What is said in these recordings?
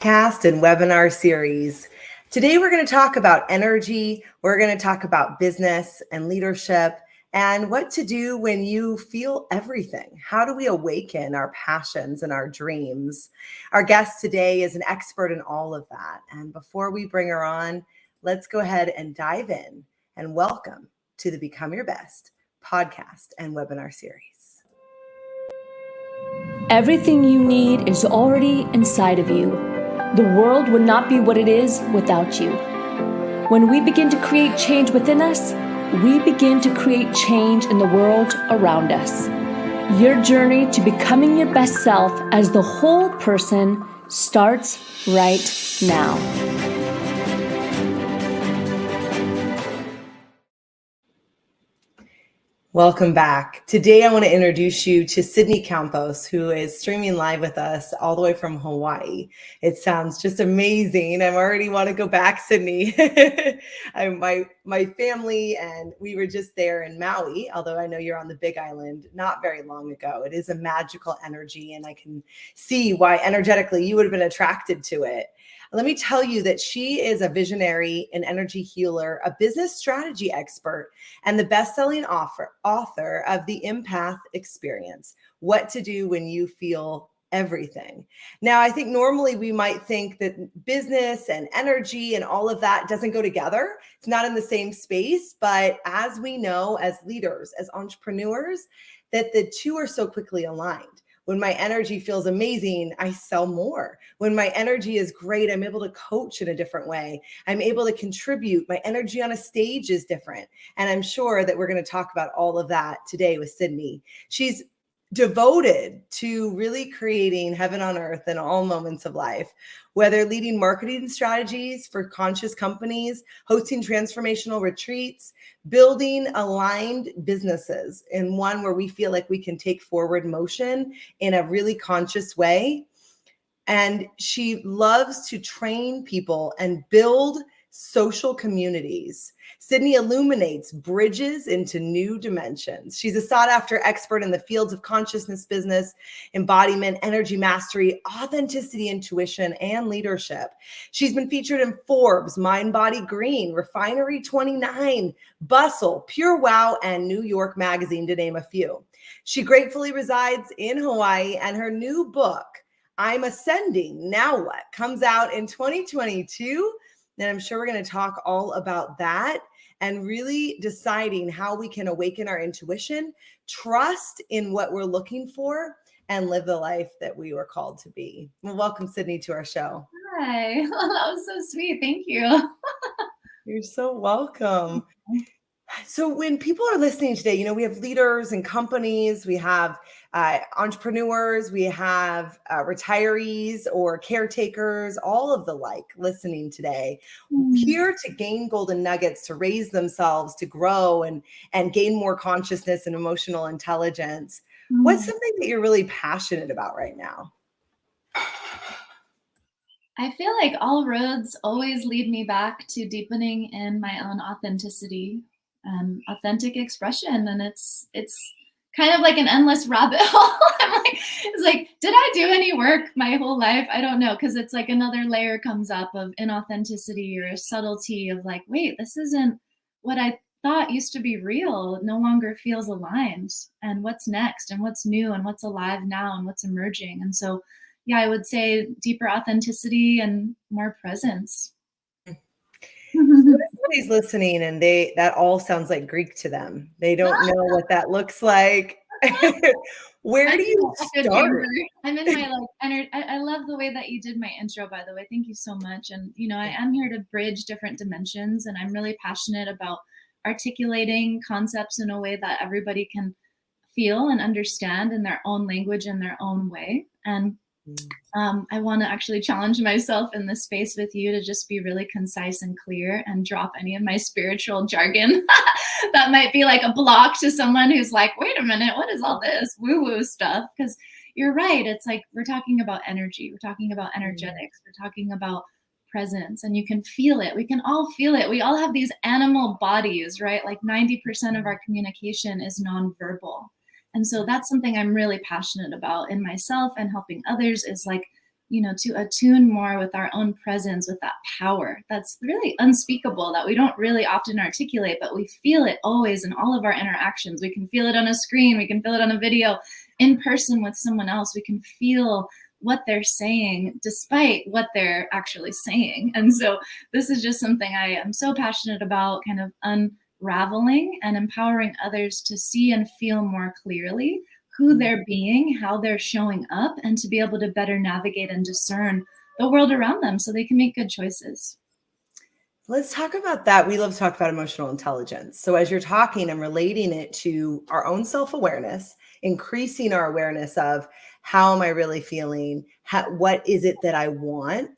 Podcast and webinar series. Today, we're going to talk about energy. We're going to talk about business and leadership and what to do when you feel everything. How do we awaken our passions and our dreams? Our guest today is an expert in all of that. And before we bring her on, let's go ahead and dive in and welcome to the Become Your Best podcast and webinar series. Everything you need is already inside of you. The world would not be what it is without you. When we begin to create change within us, we begin to create change in the world around us. Your journey to becoming your best self as the whole person starts right now. Welcome back. Today, I want to introduce you to Sydney Campos, who is streaming live with us all the way from Hawaii. It sounds just amazing. I already want to go back, Sydney. My family and we were just there in Maui, although I know you're on the Big Island not very long ago. It is a magical energy, and I can see why energetically you would have been attracted to it. Let me tell you that she is a visionary, an energy healer, a business strategy expert, and the best-selling author of the Empath Experience, What to Do When You Feel Everything. Now, I think normally we might think that business and energy and all of that doesn't go together. It's not in the same space, but as we know, as leaders, as entrepreneurs, that the two are so quickly aligned. When my energy feels amazing, I sell more. When my energy is great, I'm able to coach in a different way. I'm able to contribute. My energy on a stage is different. And I'm sure that we're going to talk about all of that today with Sydney. She's devoted to really creating heaven on earth in all moments of life, whether leading marketing strategies for conscious companies, hosting transformational retreats, building aligned businesses in one where we feel like we can take forward motion in a really conscious way. And she loves to train people and build social communities. Sydney illuminates bridges into new dimensions. She's a sought-after expert in the fields of consciousness, business, embodiment, energy mastery, authenticity, intuition, and leadership. She's been featured in Forbes, MindBodyGreen, Refinery 29, Bustle, PureWow, and New York Magazine, to name a few. She gratefully resides in Hawaii, and her new book, I'm Ascending, Now What?, comes out in 2022. And I'm sure we're going to talk all about that and really deciding how we can awaken our intuition, trust in what we're looking for, and live the life that we were called to be. Well, welcome, Sydney, to our show. Hi. That was so sweet. Thank you. You're so welcome. So when people are listening today, we have leaders and companies, we have entrepreneurs, we have retirees or caretakers, all of the like listening today, here to gain golden nuggets, to raise themselves, to grow and gain more consciousness and emotional intelligence. What's something that you're really passionate about right now? I feel like all roads always lead me back to deepening in my own authenticity and authentic expression. And it's kind of like an endless rabbit hole. It's like, did I do any work my whole life? I don't know. Cause it's like another layer comes up of inauthenticity or subtlety of like, wait, this isn't what I thought used to be real. It no longer feels aligned. And what's next and what's new and what's alive now and what's emerging. And so, yeah, I would say deeper authenticity and more presence. Somebody's listening and that all sounds like Greek to them. They don't know what that looks like. Where do you start? I'm in my energy. I love the way that you did my intro, by the way. Thank you so much. And, I am here to bridge different dimensions, and I'm really passionate about articulating concepts in a way that everybody can feel and understand in their own language and their own way. And I want to actually challenge myself in this space with you to just be really concise and clear and drop any of my spiritual jargon that might be like a block to someone who's like, wait a minute, what is all this woo-woo stuff? Because you're right. It's like we're talking about energy. We're talking about energetics. We're talking about presence, and you can feel it. We can all feel it. We all have these animal bodies, right? Like 90% of our communication is nonverbal. And so that's something I'm really passionate about in myself and helping others, is like to attune more with our own presence, with that power that's really unspeakable, that we don't really often articulate, but we feel it always in all of our interactions. We can feel it on a screen, we can feel it on a video, in person with someone else. We can feel what they're saying despite what they're actually saying. And so this is just something I am so passionate about, kind of unraveling and empowering others to see and feel more clearly who they're being, how they're showing up, and to be able to better navigate and discern the world around them so they can make good choices. Let's talk about that. We love to talk about emotional intelligence. So as you're talking, I'm relating it to our own self-awareness, increasing our awareness of how am I really feeling? What is it that I want?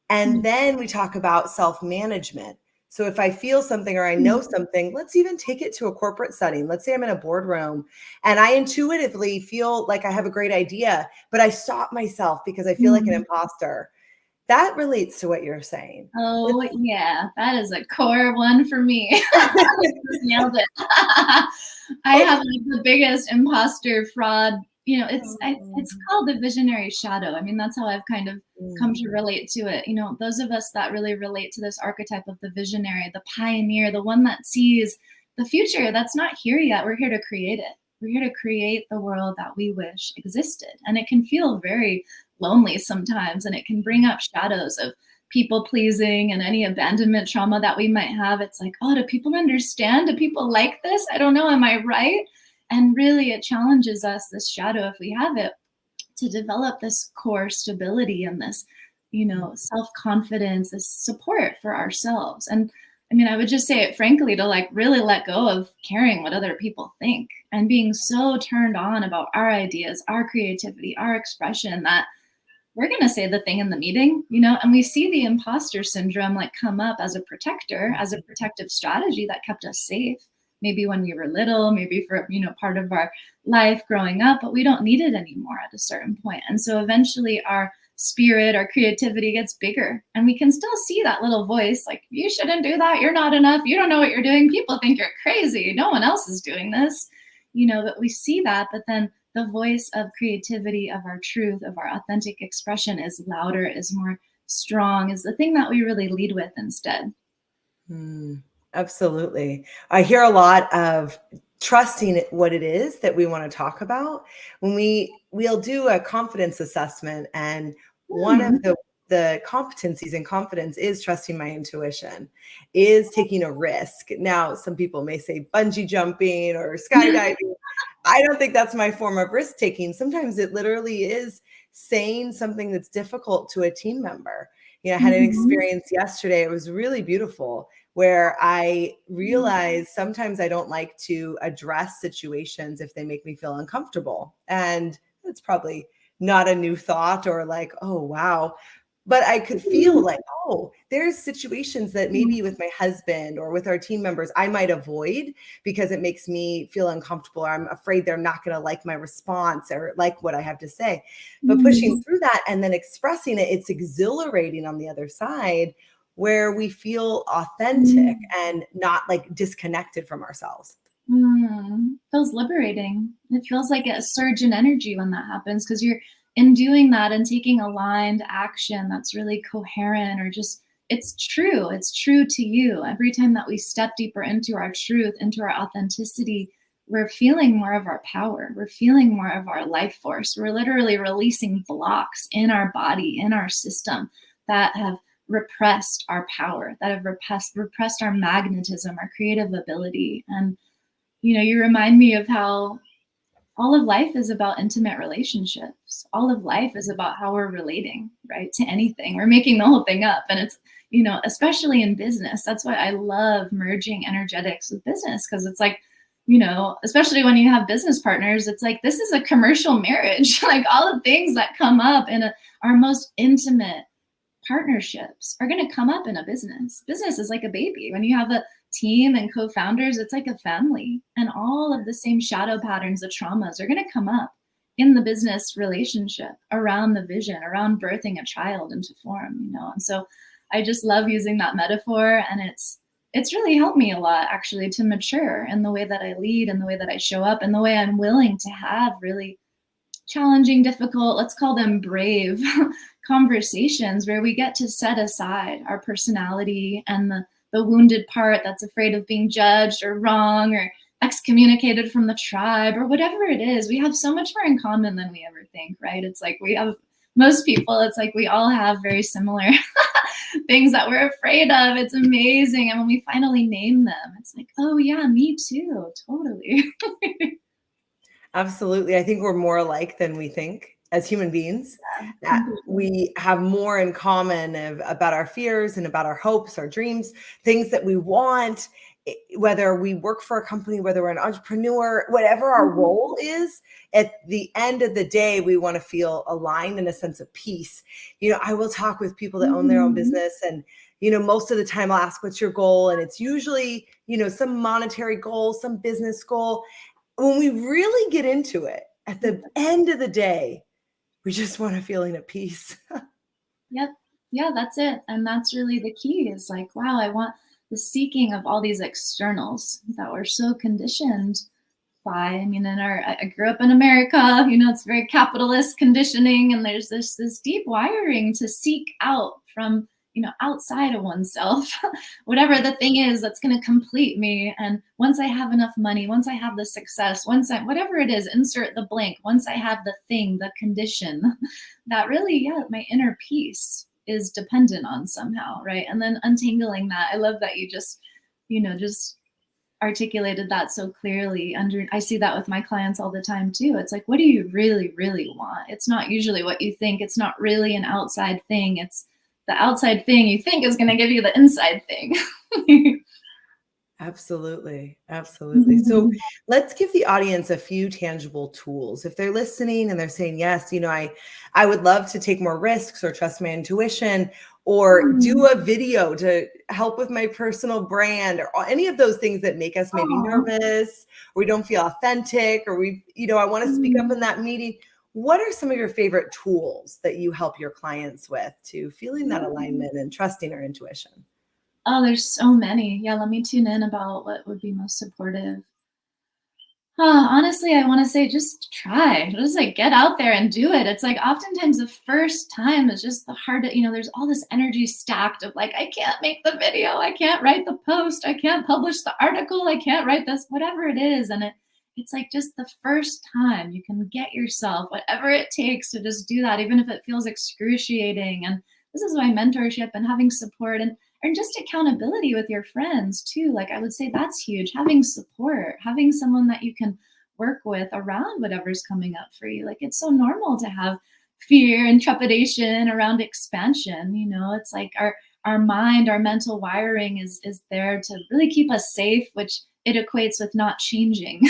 And then we talk about self-management. So if I feel something or I know something, let's even take it to a corporate setting. Let's say I'm in a boardroom and I intuitively feel like I have a great idea, but I stop myself because I feel like an imposter. That relates to what you're saying. Oh, yeah, that is a core one for me. Just nailed it. I have like the biggest imposter fraud. It's called the visionary shadow. I mean, that's how I've kind of come to relate to it. Those of us that really relate to this archetype of the visionary, the pioneer, the one that sees the future that's not here yet. We're here to create it. We're here to create the world that we wish existed. And it can feel very lonely sometimes, and it can bring up shadows of people pleasing and any abandonment trauma that we might have. It's like, oh, do people understand? Do people like this? I don't know. Am I right? And really, it challenges us, this shadow, if we have it, to develop this core stability and this, self-confidence, this support for ourselves. And I mean, I would just say it frankly, to like really let go of caring what other people think and being so turned on about our ideas, our creativity, our expression, that we're going to say the thing in the meeting, and we see the imposter syndrome like come up as a protector, as a protective strategy that kept us safe. Maybe when we were little, maybe for, part of our life growing up, but we don't need it anymore at a certain point. And so eventually our spirit, our creativity gets bigger, and we can still see that little voice like, you shouldn't do that. You're not enough. You don't know what you're doing. People think you're crazy. No one else is doing this, but we see that. But then the voice of creativity, of our truth, of our authentic expression is louder, is more strong, is the thing that we really lead with instead. Absolutely. I hear a lot of trusting what it is that we want to talk about. When we'll do a confidence assessment, and one of the competencies in confidence is trusting my intuition, is taking a risk. Now, some people may say bungee jumping or skydiving. I don't think that's my form of risk taking. Sometimes it literally is saying something that's difficult to a team member. I had an experience yesterday. It was really beautiful, where I realized sometimes I don't like to address situations if they make me feel uncomfortable. And it's probably not a new thought or like, oh, wow. But I could feel like, oh, there's situations that maybe with my husband or with our team members, I might avoid because it makes me feel uncomfortable, or I'm afraid they're not going to like my response or like what I have to say. But pushing through that and then expressing it, it's exhilarating on the other side, where we feel authentic and not like disconnected from ourselves. Feels liberating. It feels like a surge in energy when that happens, because you're in doing that and taking aligned action that's really coherent, or just, it's true to you. Every time that we step deeper into our truth, into our authenticity, we're feeling more of our power. We're feeling more of our life force. We're literally releasing blocks in our body, in our system, that have repressed our power, that have repressed our magnetism, our creative ability. And, you remind me of how all of life is about intimate relationships. All of life is about how we're relating, right, to anything. We're making the whole thing up. And it's, especially in business, that's why I love merging energetics with business, because it's like, especially when you have business partners, it's like, this is a commercial marriage. Like all the things that come up in our most intimate partnerships are going to come up in a business. Business is like a baby. When you have a team and co-founders, it's like a family, and all of the same shadow patterns, the traumas are going to come up in the business relationship around the vision, around birthing a child into form, And so I just love using that metaphor, and it's really helped me a lot, actually, to mature in the way that I lead, and the way that I show up, and the way I'm willing to have really challenging, difficult, let's call them brave conversations where we get to set aside our personality and the wounded part that's afraid of being judged or wrong or excommunicated from the tribe or whatever it is. We have so much more in common than we ever think, right? It's like we have most people, it's like we all have very similar things that we're afraid of. It's amazing. And when we finally name them, it's like, oh yeah, me too. Totally. Absolutely. I think we're more alike than we think as human beings. That we have more in common about our fears and about our hopes, our dreams, things that we want, whether we work for a company, whether we're an entrepreneur, whatever our role is. At the end of the day, we want to feel aligned in a sense of peace. I will talk with people that own their own business, and most of the time I'll ask, what's your goal? And it's usually, some monetary goal, some business goal. When we really get into it, at the end of the day, we just want a feeling of peace. Yep. Yeah, that's it. And that's really the key, is like, wow, I want the seeking of all these externals that we're so conditioned by. I mean, I grew up in America, it's very capitalist conditioning, and there's this deep wiring to seek out from, outside of oneself, whatever the thing is that's going to complete me. And once I have enough money, once I have the success, whatever it is, insert the blank, once I have the thing, the condition, that really, yeah, my inner peace is dependent on somehow, right? And then untangling that. I love that you just articulated that so clearly. I see that with my clients all the time too. It's like, what do you really, really want? It's not usually what you think. It's not really an outside thing. It's the outside thing you think is going to give you the inside thing. Absolutely. Absolutely. So let's give the audience a few tangible tools. If they're listening and they're saying, yes, I would love to take more risks or trust my intuition or do a video to help with my personal brand or any of those things that make us maybe nervous, or we don't feel authentic, or I want to speak up in that meeting. What are some of your favorite tools that you help your clients with to feeling that alignment and trusting our intuition? Oh, there's so many. Yeah, let me tune in about what would be most supportive. Honestly, I want to say just try. Just like get out there and do it. It's like oftentimes the first time is just the hardest. There's all this energy stacked of like, I can't make the video, I can't write the post, I can't publish the article, I can't write this, whatever it is. And it's like just the first time you can get yourself, whatever it takes to just do that, even if it feels excruciating. And this is why mentorship and having support and just accountability with your friends too. Like I would say that's huge. Having support, having someone that you can work with around whatever's coming up for you. Like it's so normal to have fear and trepidation around expansion. It's like our mind, our mental wiring is there to really keep us safe, which it equates with not changing.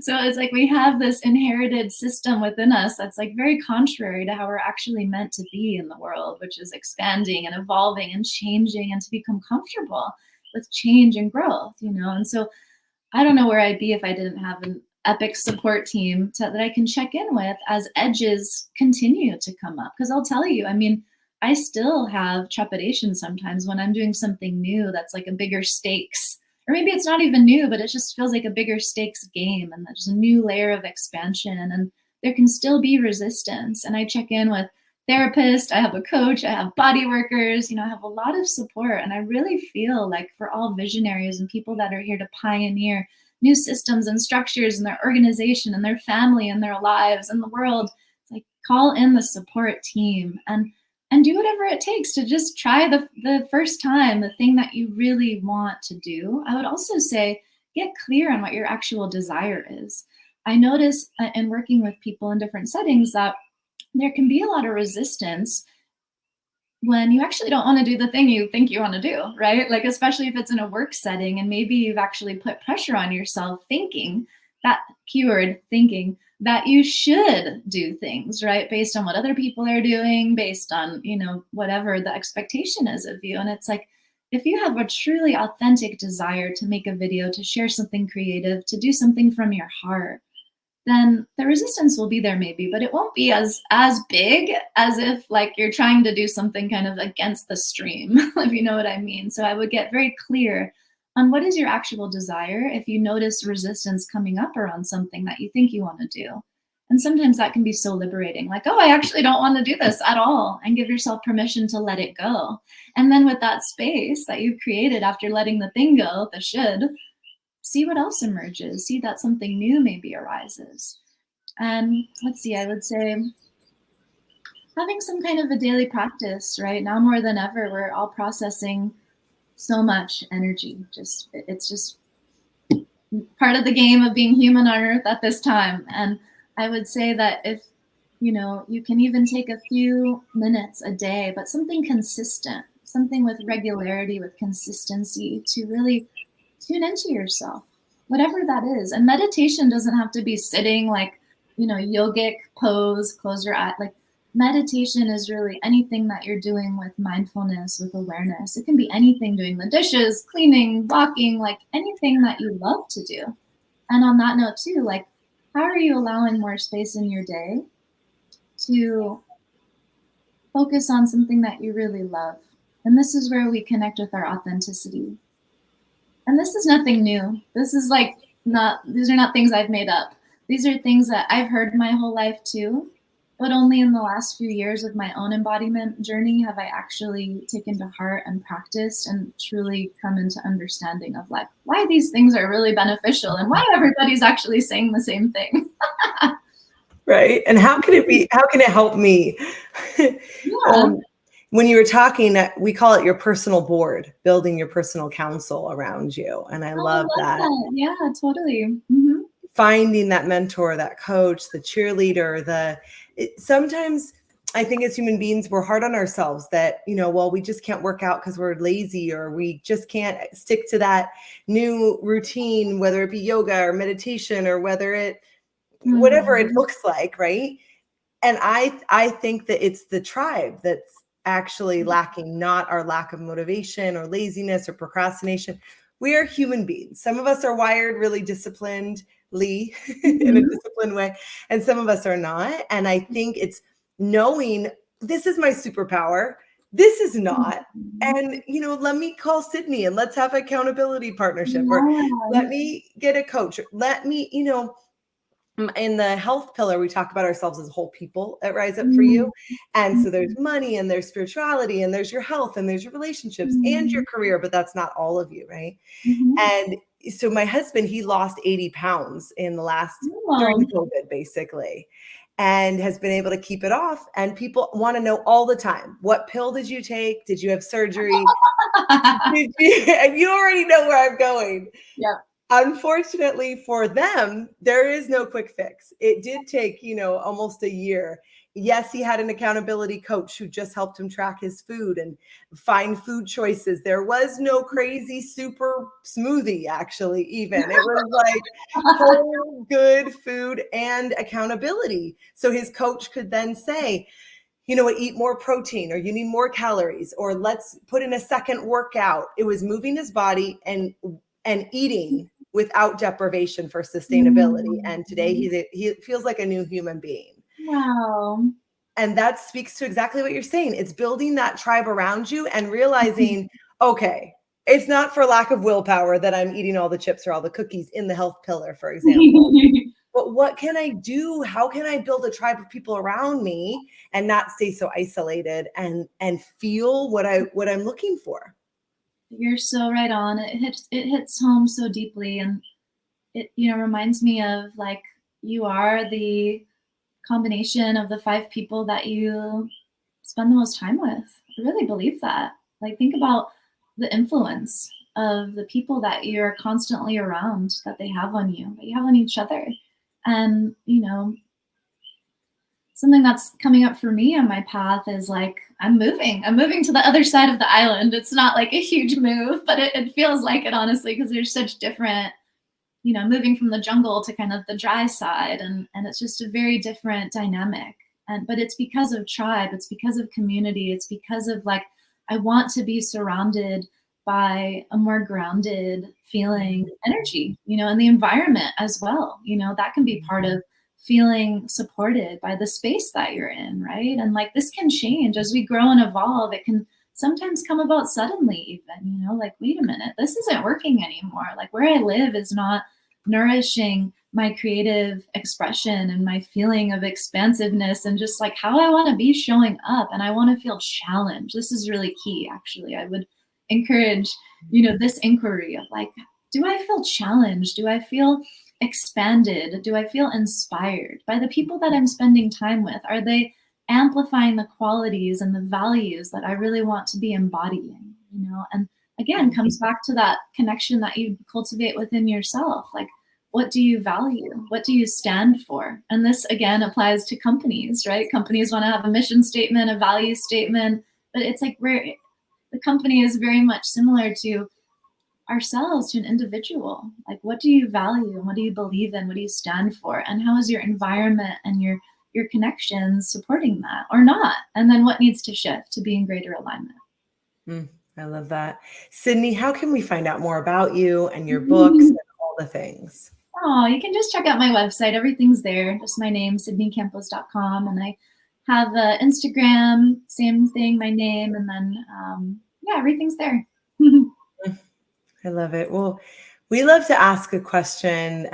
So it's like we have this inherited system within us that's like very contrary to how we're actually meant to be in the world, which is expanding and evolving and changing and to become comfortable with change and growth, And so I don't know where I'd be if I didn't have an epic support team that I can check in with as edges continue to come up. Because I'll tell you, I still have trepidation sometimes when I'm doing something new that's like a bigger stakes. Or maybe it's not even new, but it just feels like a bigger stakes game, and there's a new layer of expansion, and there can still be resistance. And I check in with therapists, I have a coach, I have body workers, I have a lot of support. And I really feel like for all visionaries and people that are here to pioneer new systems and structures in their organization and their family and their lives and the world, it's like call in the support team and do whatever it takes to just try the first time, the thing that you really want to do. I would also say, get clear on what your actual desire is. I notice in working with people in different settings that there can be a lot of resistance when you actually don't want to do the thing you think you want to do, right? Like, especially if it's in a work setting and maybe you've actually put pressure on yourself thinking, that keyword thinking, that you should do things, right? Based on what other people are doing, based on, whatever the expectation is of you. And it's like, if you have a truly authentic desire to make a video, to share something creative, to do something from your heart, then the resistance will be there maybe, but it won't be as big as if like you're trying to do something kind of against the stream, if you know what I mean. So I would get very clear on what is your actual desire if you notice resistance coming up around something that you think you want to do. And sometimes that can be so liberating, like, oh, I actually don't want to do this at all, and give yourself permission to let it go. And then with that space that you've created after letting the thing go, the should, see what else emerges, see that something new maybe arises. And let's see, I would say having some kind of a daily practice, right? Now more than ever, we're all processing so much energy. It's just part of the game of being human on earth at this time. And I would say that if, you can even take a few minutes a day, but something consistent, something with regularity, with consistency, to really tune into yourself, whatever that is. And meditation doesn't have to be sitting like, yogic pose, close your eye. Like, meditation is really anything that you're doing with mindfulness, with awareness. It can be anything, doing the dishes, cleaning, walking, like anything that you love to do. And on that note too, like, how are you allowing more space in your day to focus on something that you really love? And this is where we connect with our authenticity. And this is nothing new. This is like these are not things I've made up. These are things that I've heard my whole life too, but only in the last few years of my own embodiment journey have I actually taken to heart and practiced and truly come into understanding of like why these things are really beneficial and why everybody's actually saying the same thing. Right. And how can it help me? Yeah. When you were talking, we call it your personal board, building your personal council around you. And I love that. Yeah, totally. Mm-hmm. Finding that mentor, that coach, the cheerleader, sometimes I think as human beings, we're hard on ourselves that, we just can't work out because we're lazy, or we just can't stick to that new routine, whether it be yoga or meditation, or whatever it looks like. Right. And I think that it's the tribe that's actually lacking, not our lack of motivation or laziness or procrastination. We are human beings. Some of us are wired really disciplinedly in a disciplined way, and some of us are not. And I think it's knowing this is my superpower. This is not. And, let me call Sydney and let's have an accountability partnership, or let me get a coach. Let me, in the health pillar, we talk about ourselves as whole people at Rise Up For You. And so there's money, and there's spirituality, and there's your health, and there's your relationships and your career, but that's not all of you. Right. And so my husband, he lost 80 pounds in the last, during COVID, basically, and has been able to keep it off. And people want to know all the time, what pill did you take? Did you have surgery? And you already know where I'm going. Yeah. Unfortunately for them, there is no quick fix. It did take, almost a year. Yes, he had an accountability coach who just helped him track his food and find food choices. There was no crazy super smoothie, actually, even. It was like whole good food and accountability. So his coach could then say, eat more protein, or you need more calories, or let's put in a second workout. It was moving his body and eating without deprivation for sustainability. And today he feels like a new human being. Wow. And that speaks to exactly what you're saying. It's building that tribe around you and realizing, okay, it's not for lack of willpower that I'm eating all the chips or all the cookies in the health pillar, for example. But what can I do? How can I build a tribe of people around me and not stay so isolated and feel what I'm looking for? You're so right on. It hits home so deeply, and it reminds me of like you are the combination of the 5 people that you spend the most time with. I really believe that. Like, think about the influence of the people that you're constantly around, that they have on you, that you have on each other. And something that's coming up for me on my path is like I'm moving to the other side of the island. It's not like a huge move, but it feels like it, honestly, because there's such different, moving from the jungle to kind of the dry side, and it's just a very different dynamic. But it's because of tribe, it's because of community, it's because of like I want to be surrounded by a more grounded feeling energy, and the environment as well. That can be part of feeling supported by the space that you're in, right? And like this can change as we grow and evolve. It can sometimes come about suddenly even, like, wait a minute, this isn't working anymore. Like where I live is not nourishing my creative expression and my feeling of expansiveness and just like how I want to be showing up. And I want to feel challenged. This is really key, actually. I would encourage, this inquiry of like, do I feel challenged? Do I feel expanded? Do I feel inspired by the people that I'm spending time with? Are they amplifying the qualities and the values that I really want to be embodying? And again, comes back to that connection that you cultivate within yourself. Like, what do you value? What do you stand for? And this again applies to companies, right? Companies want to have a mission statement, a value statement, but it's like the company is very much similar to ourselves, to an individual. Like, what do you value and what do you believe in? What do you stand for? And how is your environment and your connections supporting that or not? And then what needs to shift to be in greater alignment? I love that. Sydney, how can we find out more about you and your books and all the things? Oh, you can just check out my website. Everything's there. Just my name, sydneycampos.com. And I have Instagram, same thing, my name. And then, everything's there. I love it. Well, we love to ask a question,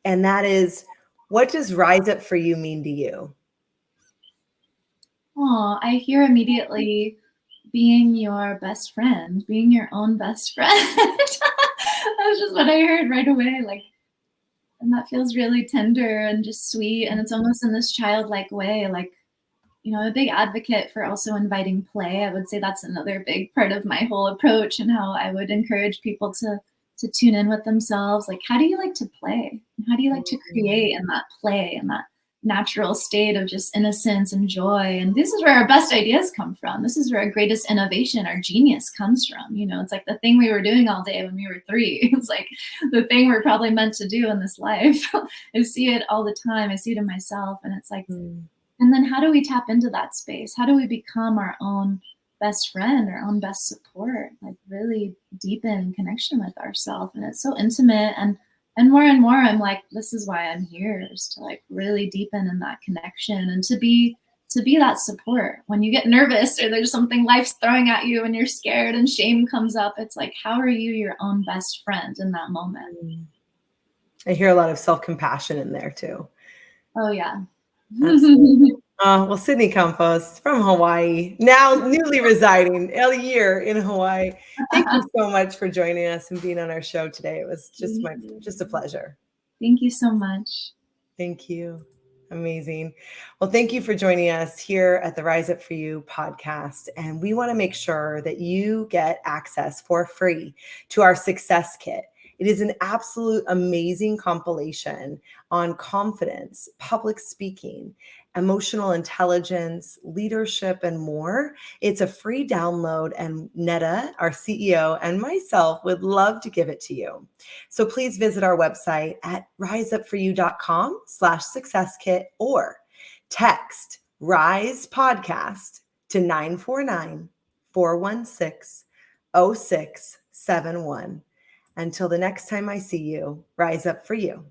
and that is, what does rise up for you mean to you? Oh, I hear immediately being your best friend, being your own best friend. That's just what I heard right away. Like, and that feels really tender and just sweet. And it's almost in this childlike way. Like, I'm a big advocate for also inviting play. I would say that's another big part of my whole approach and how I would encourage people to tune in with themselves. Like, how do you like to play? How do you like to create in that play and that natural state of just innocence and joy? And this is where our best ideas come from. This is where our greatest innovation, our genius comes from. It's like the thing we were doing all day when we were 3. It's like the thing we're probably meant to do in this life. I see it all the time. I see it in myself. And it's like, and then how do we tap into that space? How do we become our own best friend, our own best support, like really deepen connection with ourselves? And it's so intimate. And more I'm like, this is why I'm here, is to like really deepen in that connection and to be that support when you get nervous or there's something life's throwing at you and you're scared and shame comes up. It's like, how are you your own best friend in that moment? I hear a lot of self-compassion in there too. Oh yeah. Well, Sydney Campos from Hawaii, now newly residing a year in Hawaii. Thank you so much for joining us and being on our show today. It was just a pleasure. Thank you so much. Thank you. Amazing. Well, thank you for joining us here at the Rise Up For You podcast. And we want to make sure that you get access for free to our success kit. It is an absolute amazing compilation on confidence, public speaking, emotional intelligence, leadership, and more. It's a free download, and Netta, our CEO, and myself would love to give it to you. So please visit our website at riseupforyou.com/success kit or text RISE podcast to 949-416-0671. Until the next time I see you, rise up for you.